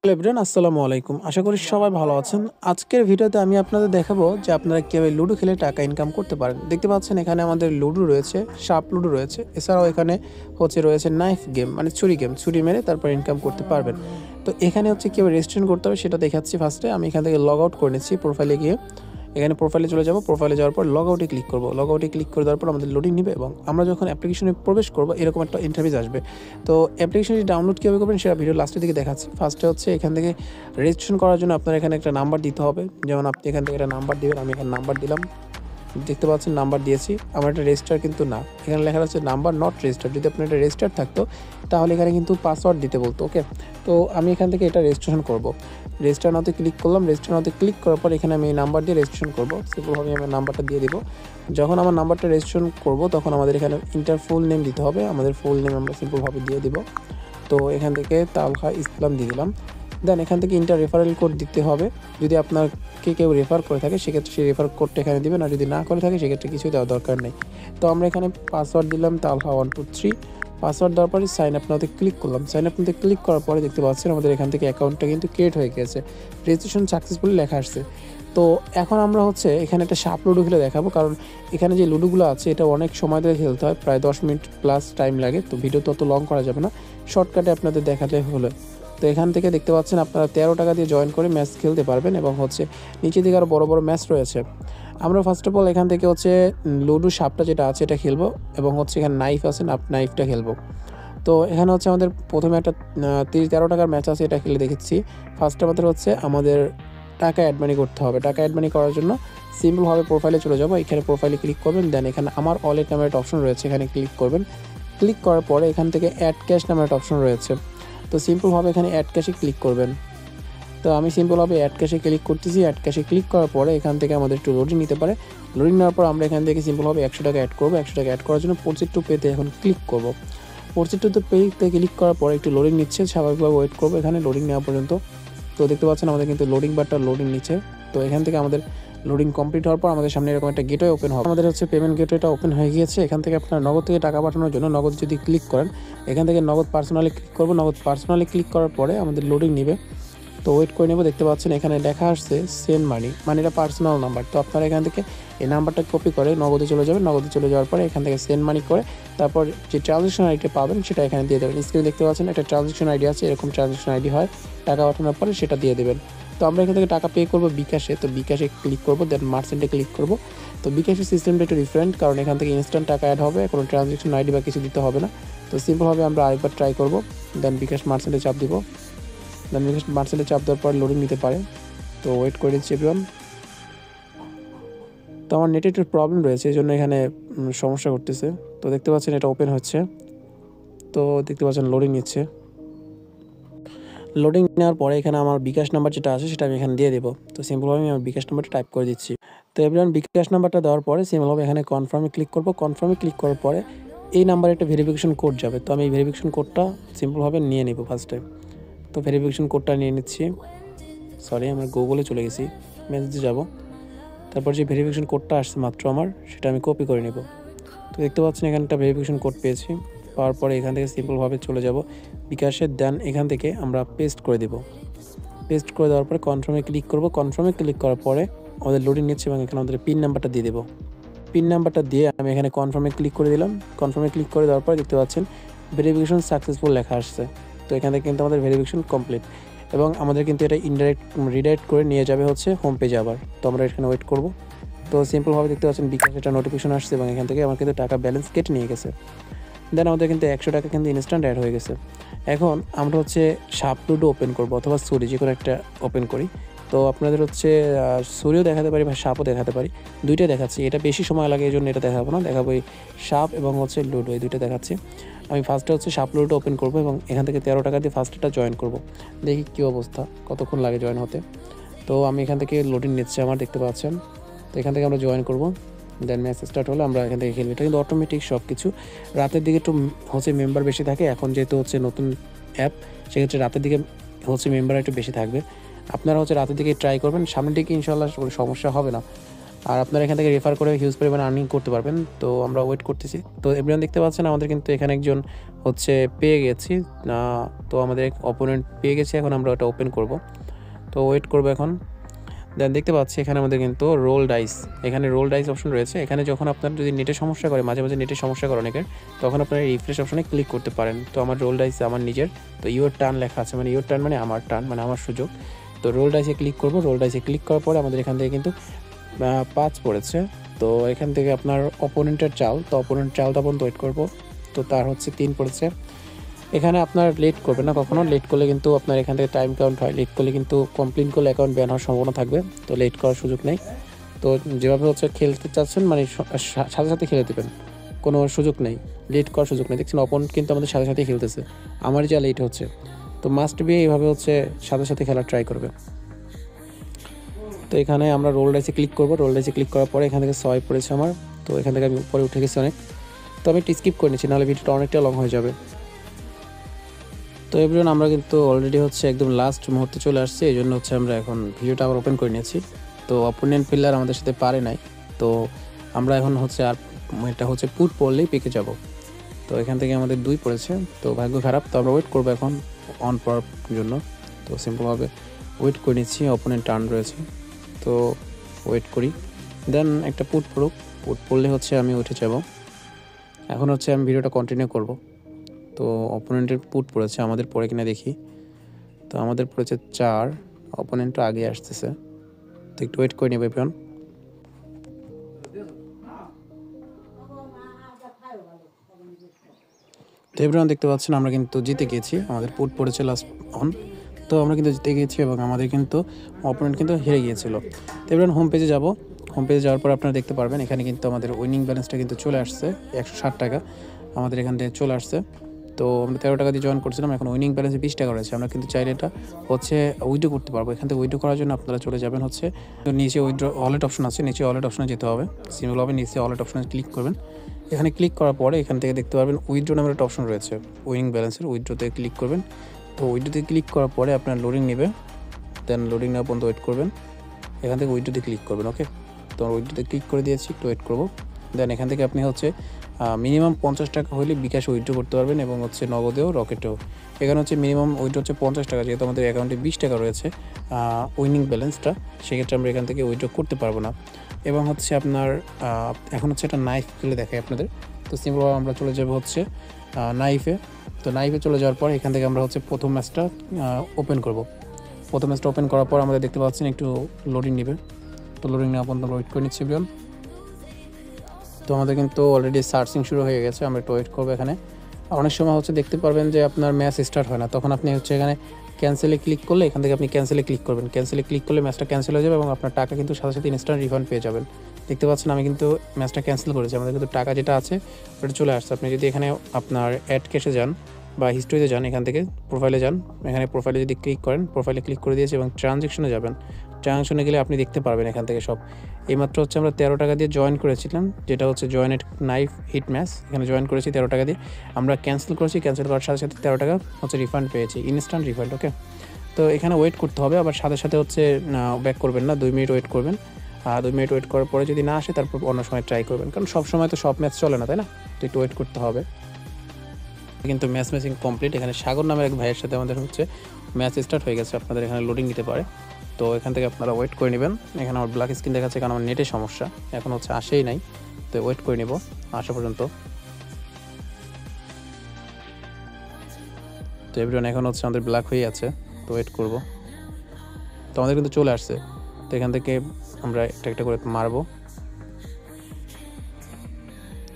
Hello everyone, আসসালামু আলাইকুম। আশা করি সবাই ভালো আছেন। আজকের ভিডিওতে আমি আপনাদের দেখাবো যে আপনারা কীভাবে লুডো খেলে টাকা ইনকাম করতে পারেন। দেখতে পাচ্ছেন এখানে আমাদের লুডো রয়েছে, সাপ লুডো রয়েছে। এছাড়াও এখানে রয়েছে নাইফ গেম, মানে ছুরি গেম। ছুরি মেরে তারপর ইনকাম করতে পারবেন। তো এখানে কীভাবে রেজিস্ট্রেশন করতে হবে সেটা দেখাচ্ছি। ফার্স্টে আমি এখান থেকে লগ আউট করে নিচ্ছি। প্রোফাইলে গিয়ে এখানে প্রোফাইলে চলে যাব। প্রোফাইলে যাওয়ার পর লগ আউটে ক্লিক করব। লগ আউটে ক্লিক করে দেওয়ার পর আমাদের লোডিং নেবে এবং আমরা যখন অ্যাপ্লিকেশনে প্রবেশ করব এরকম একটা ইন্টারফেস আসবে। তো অ্যাপ্লিকেশনটি ডাউনলোড কীভাবে করবেন সেটা ভিডিও লাস্টের দিকে দেখাচ্ছি। ফার্স্টে এখান থেকে রেজিস্ট্রেশন করার জন্য আপনার এখানে একটা নাম্বার দিতে হবে। যেমন আপনি এখান থেকে একটা নাম্বার দিবেন। আমি এখানে নাম্বার দিলাম, দেখতে পাচ্ছেন নাম্বার দিয়েছি। আমার এটা রেজিস্টার কিন্তু না, এখানে লেখা আছে নাম্বার নট রেজিস্টার। যদি আপনার এটা রেজিস্টার থাকতো তাহলে এখানে কিন্তু পাসওয়ার্ড দিতে বলতো। ওকে, তো আমি এখান থেকে এটা রেজিস্ট্রেশন করব। রেজিস্টার নাওতে ক্লিক করলাম। রেজিস্টার নাওতে ক্লিক করার পর এখানে আমি এই নাম্বার দিয়ে রেজিস্ট্রেশন করব। সিম্পলভাবে আমি নাম্বারটা দিয়ে দিব। যখন আমার নাম্বারটা রেজিস্ট্রেশন করব তখন আমাদের এখানে ইন্টার ফুল নেম দিতে হবে। আমাদের ফুল নেম আমরা সিম্পলভাবে দিয়ে দিব। তো এখান থেকে তালহা ইসলাম দিয়ে দিলাম। দেন এখান থেকে ইন্টার রেফারেল কোড দিতে হবে। যদি আপনাকে কেউ রেফার করে থাকে সেক্ষেত্রে সেই রেফার কোডটা এখানে দিবেন, আর যদি না করে থাকে সেক্ষেত্রে কিছুই দেওয়ার দরকার নেই। তো আমরা এখানে পাসওয়ার্ড দিলাম তালহা 123। পাসওয়ার্ড দেওয়ার পরে সাইন আপ নাওতে ক্লিক করলাম। সাইন আপ নাওতে ক্লিক করার পরে দেখতে পাচ্ছেন আমাদের এখান থেকে অ্যাকাউন্টটা কিন্তু ক্রিয়েট হয়ে গেছে, রেজিস্ট্রেশন সাকসেসফুলি লেখা আসছে। তো এখন আমরা এখানে একটা সাপ লুডো খেলে দেখাবো, কারণ এখানে যে লুডোগুলো আছে এটা অনেক সময় ধরে খেলতে হয়, প্রায় 10 মিনিট প্লাস টাইম লাগে। তো ভিডিও তত লং করা যাবে না, শর্টকাটে আপনাদের দেখাতে হলো। তো এখান থেকে দেখতে পাচ্ছেন আপনারা 13 টাকা দিয়ে জয়েন করে ম্যাচ খেলতে পারবেন এবং নিচে দিকে আরও বড় বড় ম্যাচ রয়েছে। আমরা ফার্স্ট অফ অল এখান থেকে লুডো সাপটা যেটা আছে এটা খেলবো এবং এখানে নাইফ আছে, নাইফটা খেলবো। তো এখানে আমাদের প্রথমে একটা 13 টাকার ম্যাচ আছে, এটা খেলে দেখেছি। ফার্স্ট আমাদের টাকা অ্যাড মানি করতে হবে। টাকা অ্যাড মানি করার জন্য সিম্পলভাবে প্রোফাইলে চলে যাবো। এখানে প্রোফাইলে ক্লিক করবেন। দেন এখানে আমার ওয়ালেট নামের একটা অপশন রয়েছে, এখানে ক্লিক করবেন। ক্লিক করার পরে এখান থেকে অ্যাড ক্যাশ নামের একটা অপশন রয়েছে। তো সিম্পলভাবে এখানে অ্যাড ক্যাশে ক্লিক করবেন। তো আমি সিম্পলভাবে অ্যাড ক্যাশে ক্লিক করতেছি। অ্যাড ক্যাশে ক্লিক করার পরে এখান থেকে আমাদের একটু লোডিং নিতে পারে। লোডিং নেওয়ার পর আমরা এখান থেকে সিম্পলভাবে 100 টাকা অ্যাড করবো। 100 টাকা অ্যাড করার জন্য প্রসিড টু পেতে এখন ক্লিক করবো। প্রসিড টু পেতে ক্লিক করার পরে একটু লোডিং নিচ্ছে, স্বাভাবিকভাবে ওয়েট করবো এখানে লোডিং নেওয়া পর্যন্ত। তো দেখতে পাচ্ছেন আমাদের কিন্তু লোডিং বারটা লোডিং নিচ্ছে। তো এখান থেকে আমাদের লোডিং কমপ্লিট হওয়ার পর আমাদের সামনে এরকম একটা গেটওয়ে ওপেন হবে। আমাদের পেমেন্ট গেটওয়েটা ওপেন হয়ে গিয়েছে। এখান থেকে আপনার নগদ থেকে টাকা পাঠানোর জন্য নগদ যদি ক্লিক করেন, এখান থেকে নগদ পার্সোনালি ক্লিক করবো। নগদ পার্সোনালি ক্লিক করার পরে আমাদের লোডিং নেবে। তো ওয়েট করে নেব। দেখতে পাচ্ছেন এখানে লেখা আসছে সেন্ড মানি, মানে এটা পার্সোনাল নাম্বার। তো আপনারা এখান থেকে এই নাম্বারটা কপি করে নগদে চলে যাবেন। নগদে চলে যাওয়ার পরে এখান থেকে সেন্ড মানি করে তারপর যে ট্রানজ্যাকশন আইডিটা পাবেন সেটা এখানে দিয়ে দেবেন। স্ক্রিনে দেখতে পাচ্ছেন একটা ট্রানজ্যাকশন আইডি আছে, এরকম ট্রানজ্যাকশন আইডি হয়। টাকা পাঠানোর পরে সেটা দিয়ে দেবেন। তো আমরা এখান থেকে টাকা পে করবো বিকাশে। তো বিকাশে ক্লিক করবো, দেন মার্চেন্টে ক্লিক করবো। তো বিকাশের সিস্টেমটা একটু ডিফারেন্ট, কারণ এখান থেকে ইনস্ট্যান্ট টাকা অ্যাড হবে, কোনো ট্রানজ্যাকশন আইডি বা কিছু দিতে হবে না। তো সিম্পলভাবে আমরা আরেকবার ট্রাই করবো। দেন বিকাশ মার্চেন্টে চাপ দিব। দেন বিকাশ মার্চেন্টে চাপ দেওয়ার পর লোডিং নিতে পারে। তো ওয়েট করে দিচ্ছি এভরিওয়ান। তো আমার নেটে একটু প্রবলেম রয়েছে, এই জন্য এখানে সমস্যা করতেছে। তো দেখতে পাচ্ছেন এটা ওপেন হচ্ছে। তো দেখতে পাচ্ছেন লোডিং নিচ্ছে। লোডিং নেওয়ার পরে এখানে আমার বিকাশ নাম্বার যেটা আছে সেটা আমি এখানে দিয়ে দেবো। তো সিম্পলভাবে আমি আমার বিকাশ নাম্বারটা টাইপ করে দিচ্ছি। তো এভরিওয়ান বিকাশ নাম্বারটা দেওয়ার পরে সিম্পলভাবে এখানে কনফার্মে ক্লিক করবো। কনফার্মে ক্লিক করার পরে এই নাম্বারে একটা ভেরিফিকেশন কোড যাবে। তো আমি এই ভেরিফিকেশন কোডটা সিম্পলভাবে নিয়ে নেব ফার্স্টে। তো ভেরিফিকেশন কোডটা নিয়ে নিচ্ছি। সরি, আমরা গুগলে চলে গেছি, মেসেজে যাব। তারপর যে ভেরিফিকেশন কোডটা আসছে মাত্র আমার, সেটা আমি কপি করে নেব। তো দেখতে পাচ্ছেন এখানে একটা ভেরিফিকেশন কোড পেয়েছি। পাওয়ার পরে এখান থেকে সিম্পলভাবে চলে যাব বিকাশের। দেন এখান থেকে আমরা পেস্ট করে দেব। পেস্ট করে দেওয়ার পরে কনফার্মে ক্লিক করব। কনফার্মে ক্লিক করার পরে আমাদের লোডিং নিচ্ছে এবং এখানে আমাদের পিন নাম্বারটা দিয়ে দেবো। পিন নাম্বারটা দিয়ে আমি এখানে কনফার্মে ক্লিক করে দিলাম। কনফার্মে ক্লিক করে দেওয়ার পরে দেখতে পাচ্ছেন ভেরিফিকেশন সাকসেসফুল লেখা আসছে। তো এখান থেকে কিন্তু আমাদের ভেরিফিকেশন কমপ্লিট এবং আমাদের কিন্তু এটা রিডাইরেক্ট করে নিয়ে যাবে হোম পেজে আবার। তো আমরা এখানে ওয়েট করব। তো সিম্পলভাবে দেখতে পাচ্ছেন বিকাশ একটা নোটিফিকেশন আসছে এবং এখান থেকে আমার কিন্তু টাকা ব্যালেন্স কেটে নিয়ে গেছে। দেন আমাদের কিন্তু 100 টাকা কিন্তু ইনস্ট্যান্ট অ্যাড হয়ে গেছে। এখন আমরা সাপ লুডো ওপেন করবো অথবা ছুরি, যে কোনো একটা ওপেন করি। তো আপনাদের ছুরিও দেখাতে পারি বা সাপও দেখাতে পারি, দুইটাই দেখাচ্ছি। এটা বেশি সময় লাগে এই জন্য এটা দেখাবো না, দেখাবো এই সাপ এবং লুডো, এই দুইটা দেখাচ্ছি। আমি ফার্স্টে সাপ লুডো ওপেন করবো এবং এখান থেকে 13 টাকা দিয়ে ফার্স্টটা জয়েন করব। দেখি কী অবস্থা, কতক্ষণ লাগে জয়েন হতে। তো আমি এখান থেকে লোডিং নিচ্ছে আমার, দেখতে পাচ্ছেন। তো এখান থেকে আমরা জয়েন করবো। দেন ম্যাচ স্টার্ট হলে আমরা এখান থেকে খেলবো। এটা কিন্তু অটোমেটিক সব কিছু। রাতের দিকে একটু মেম্বার বেশি থাকে, এখন যেহেতু নতুন অ্যাপ, সেক্ষেত্রে রাতের দিকে মেম্বার একটু বেশি থাকবে। আপনারা রাতের দিকে ট্রাই করবেন, সামনের দিকে ইনশাল্লাহ কোনো সমস্যা হবে না। আর আপনারা এখান থেকে রেফার করে হিউজ পরিমাণে আর্নিং করতে পারবেন। তো আমরা ওয়েট করতেছি। তো এভরিওয়ান দেখতে পাচ্ছেন আমাদের কিন্তু এখানে একজন হচ্ছে পেয়ে গেছি। তো আমাদের অপোনেন্ট পেয়ে গেছি, এখন আমরা ওটা ওপেন করব। তো ওয়েট করবো এখন। দেন দেখতে পাচ্ছি এখানে আমাদের কিন্তু রোল ডাইস, এখানে রোল ডাইস অপশন রয়েছে। এখানে যখন আপনার যদি নেটের সমস্যা করে, মাঝে মাঝে নেটের সমস্যা করে অনেকের, তখন আপনারা রিফ্রেশ অপশনে ক্লিক করতে পারেন। তো আমার রোল ডাইস আমার নিজের, তো ইউর টার্ন লেখা আছে, মানে ইউর টার্ন মানে আমার টার্ন, মানে আমার সুযোগ। তো রোল ডাইসে ক্লিক করবো। রোল ডাইসে ক্লিক করার পরে আমাদের এখান থেকে কিন্তু 5 পড়েছে। তো এখান থেকে আপনার অপোনেন্টের চাল, তো অপোনেন্ট চালটা পর্যন্ত ওয়েট করবো। তো তার হচ্ছে 3 পড়েছে। এখানে আপনার লেট করবেন না কখনো, লেট করলে কিন্তু আপনার এখান থেকে টাইম কাউন্ট হয়, লেট করলে কিন্তু কমপ্লেন করলে অ্যাকাউন্ট ব্যান হওয়ার সম্ভাবনা থাকবে। তো লেট করার সুযোগ নেই। তো যেভাবে হচ্ছে খেলতে চাচ্ছেন মানে সাথে সাথে খেলে দেবেন, কোনো সুযোগ নেই, লেট করার সুযোগ নেই। দেখছেন অপোনেন্ট কিন্তু আমাদের সাথে সাথেই খেলতেছে, আমারই যা লেট হচ্ছে। তো মাস্ট বি এইভাবে হচ্ছে সাথে সাথে খেলার ট্রাই করবে। তো এখানে আমরা রোল ডাইসে ক্লিক করবো। রোল ডাইসে ক্লিক করার পরে এখান থেকে 6 পড়েছে আমার। তো এখান থেকে আমি উপরে উঠে গেছি অনেক। তো আমি স্কিপ করে নিচ্ছি, নাহলে ভিডিওটা অনেকটা লং হয়ে যাবে। তো এভরিওয়ান আমরা কিন্তু অলরেডি হচ্ছে একদম লাস্ট মুহূর্তে চলে আসছি, এই জন্য হচ্ছে আমরা এখন ভিডিওটা আবার ওপেন করে নিয়েছি। তো অপোনেন্ট প্লেয়ার আমাদের সাথে পারে নাই। তো আমরা এখন হচ্ছে আর এটা হচ্ছে পুট পড়লেই পেকে যাব। তো এখান থেকে আমাদের 2 পড়েছে, তো ভাগ্য খারাপ। তো আমরা ওয়েট করবো এখন অন পড়ার জন্য। তো সিম্পলভাবে ওয়েট করে নিচ্ছি, অপোনেন্ট টার্ন রয়েছে। তো ওয়েট করি, দেন একটা পুট পড়ুক। পুট পড়লে হচ্ছে আমি উঠে যাব। এখন হচ্ছে আমি ভিডিওটা কন্টিনিউ করব। তো অপোনেন্টের পুট পড়েছে, আমাদের পড়ে কিনা দেখি। তো আমাদের পড়েছে 4, অপোনেন্টও আগে আসতেছে। তো একটু ওয়েট করে নেবে এভরিওয়ান। তো এভরিওয়ান দেখতে পাচ্ছেন আমরা কিন্তু জিতে গিয়েছি, আমাদের পুট পড়েছে লাস্ট অন। তো আমরা কিন্তু জিতে গিয়েছি এবং আমাদের কিন্তু অপোনেন্ট কিন্তু হেরে গিয়েছিল। তো এভরিওয়ান হোম পেজে যাব। হোম পেজে যাওয়ার পর আপনারা দেখতে পারবেন এখানে কিন্তু আমাদের উইনিং ব্যালেন্সটা কিন্তু চলে আসছে 160 টাকা আমাদের এখান থেকে চলে আসছে। তো আমরা 13 টাকা দিয়ে জয়েন করছিলাম, এখন উইনিং ব্যালেন্সে 20 টাকা রয়েছে। আমরা কিন্তু চাইলে এটা হচ্ছে উইথড্র করতে পারবো। এখান থেকে উইথড্র করার জন্য আপনারা চলে যাবেন হচ্ছে নিচে উইথড্র ওয়ালেট অপশন আছে, নিচে ওয়ালেট অপশনে যেতে হবে। সিম্পলভাবে নিচে ওয়ালেট অপশনে ক্লিক করবেন। এখানে ক্লিক করার পরে এখান থেকে দেখতে পারবেন উইথড্র নামের একটা অপশন রয়েছে, উইনিং ব্যালেন্সের। উইথড্রতে ক্লিক করবেন। তো উইথড্রতে ক্লিক করার পরে আপনার লোডিং নেবে, দেন লোডিং নেওয়া পর্যন্ত ওয়েট করবেন। এখান থেকে উইথড্রতে ক্লিক করবেন। ওকে, তো উইথড্রতে ক্লিক করে দিয়েছি, একটু ওয়েট করবো। দেন এখান থেকে আপনি হচ্ছে মিনিমাম 50 টাকা হলে বিকাশে উইথড্র করতে পারবেন এবং হচ্ছে নগদেও রকেটেও। এখানে হচ্ছে মিনিমাম উইথড্র হচ্ছে 50 টাকা, যেহেতু আমাদের অ্যাকাউন্টে 20 টাকা রয়েছে উইনিং ব্যালেন্সটা, সেক্ষেত্রে আমরা এখান থেকে উইথড্র করতে পারবো না। এবং হচ্ছে আপনার এখন হচ্ছে একটা নাইফ খেলে দেখাই আপনাদের। তো সিম্পলভাবে আমরা চলে যাবো হচ্ছে নাইফে। তো নাইফে চলে যাওয়ার পর এখান থেকে আমরা হচ্ছে প্রথম ম্যাচটা ওপেন করব। প্রথম ম্যাচটা ওপেন করার পর আমাদের দেখতে পাচ্ছেন একটু লোডিং নেবে। তো লোডিং নেওয়া পর্যন্ত আমরা ওয়েট করে নিচ্ছি বিয়ন। তো আমাদের কিন্তু অলরেডি সার্চিং শুরু হয়ে গেছে, আমরা একটু ওয়েট করবো এখানে। অনেক সময় হচ্ছে দেখতে পারবেন যে আপনার ম্যাচ স্টার্ট হয় না, তখন আপনি হচ্ছে এখানে ক্যান্সেলে ক্লিক করলে এখান থেকে আপনি ক্যান্সেলে ক্লিক করবেন। ক্যান্সেলে ক্লিক করলে ম্যাচটা ক্যান্সেল হয়ে যাবে এবং আপনার টাকা কিন্তু সাথে সাথে ইনস্ট্যান্ট রিফান্ড পেয়ে যাবেন। দেখতে পাচ্ছেন আমি কিন্তু ম্যাচটা ক্যান্সেল করেছি, আমাদের কিন্তু টাকা যেটা আছে ওটা চলে আসছে। আপনি যদি এখানে আপনার অ্যাড ক্যাশে যান বা হিস্ট্রিতে যান, এখান থেকে প্রোফাইলে যান, এখানে প্রোফাইলে যদি ক্লিক করেন, প্রোফাইলে ক্লিক করে দিয়েছি এবং ট্রানজ্যাকশনে যাবেন। ট্রানজ্যাকশনে গেলে আপনি দেখতে পারবেন এখান থেকে সব। এইমাত্র হচ্ছে আমরা 13 টাকা দিয়ে জয়েন করেছিলাম, যেটা হচ্ছে জয়েন্ট নাইফ হিট ম্যাচ। এখানে জয়েন করেছি 13 টাকা দিয়ে, আমরা ক্যান্সেল করেছি, ক্যান্সেল করার সাথে সাথে 13 টাকা হচ্ছে রিফান্ড পেয়েছি, ইনস্ট্যান্ট রিফান্ড। ওকে, তো এখানে ওয়েট করতে হবে, আবার সাথে সাথে হচ্ছে ব্যাক করবেন না, 2 মিনিট ওয়েট করবেন। 2 মিনিট ওয়েট করার পরে যদি না আসে তারপর অন্য সময় ট্রাই করবেন, কারণ সব সময় তো সব ম্যাচ চলে না, তাই না? তো একটু ওয়েট করতে হবে। কিন্তু ম্যাচ ম্যাচিং কমপ্লিট। এখানে সাগর নামের এক ভাইয়ের সাথে আমাদের হচ্ছে ম্যাচ স্টার্ট হয়ে গেছে, আপনাদের এখানে লোডিং নিতে পারে। তো এখান থেকে আপনারা ওয়েট করে নেবেন। এখানে আমার ব্ল্যাক স্ক্রিন দেখাচ্ছে কারণ আমার নেটের সমস্যা, এখন হচ্ছে আসেই নাই। তো ওয়েট করে নেব আসা পর্যন্ত। তো এভরিওয়ান এখন হচ্ছে আমাদের ব্ল্যাক হয়ে আছে, তো ওয়েট করব। তো আমাদের কিন্তু চলে আসছে। তো এখান থেকে আমরা একটা একটা করে মারবো।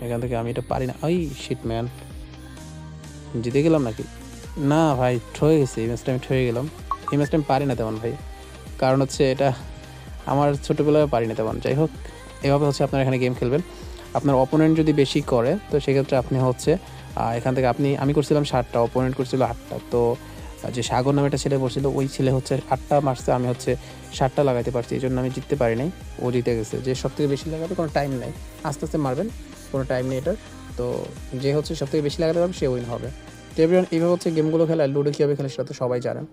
এখান থেকে আমি এটা পারি না, ওই শিট ম্যান, জিতে গেলাম নাকি? না ভাই, ঠয়ে গেছি, এই ম্যাচটা আমি ঠয়ে গেলাম। এই ম্যাচটা আমি পারি না তেমন ভাই, কারণ হচ্ছে এটা আমার ছোটোবেলায় পারি না তেমন। যাই হোক, এভাবে হচ্ছে আপনারা এখানে গেম খেলবেন। আপনার অপোনেন্ট যদি বেশি করে তো সেক্ষেত্রে আপনি হচ্ছে এখান থেকে আমি করছিলাম 7টা, অপোনেন্ট করছিল 8টা। তো যে সাগর নামে একটা ছেলে পড়ছিল, ওই ছেলে হচ্ছে 8টা মারছে, আমি হচ্ছে 7টা লাগাইতে পারছি, এই জন্য আমি জিততে পারি নাই, ও জিতে গেছে। যে সব থেকে বেশি লাগাবে কোনো টাইম নেই, আস্তে আস্তে মারবেন, কোনো টাইম নেই এটার। তো যে হচ্ছে সব থেকে বেশি লাগাতে পারবে সে উইন হবে। তো এভরিওয়ান এইভাবে হচ্ছে গেমগুলো খেলা, লুডো কীভাবে খেলে সেটা তো সবাই জানেন।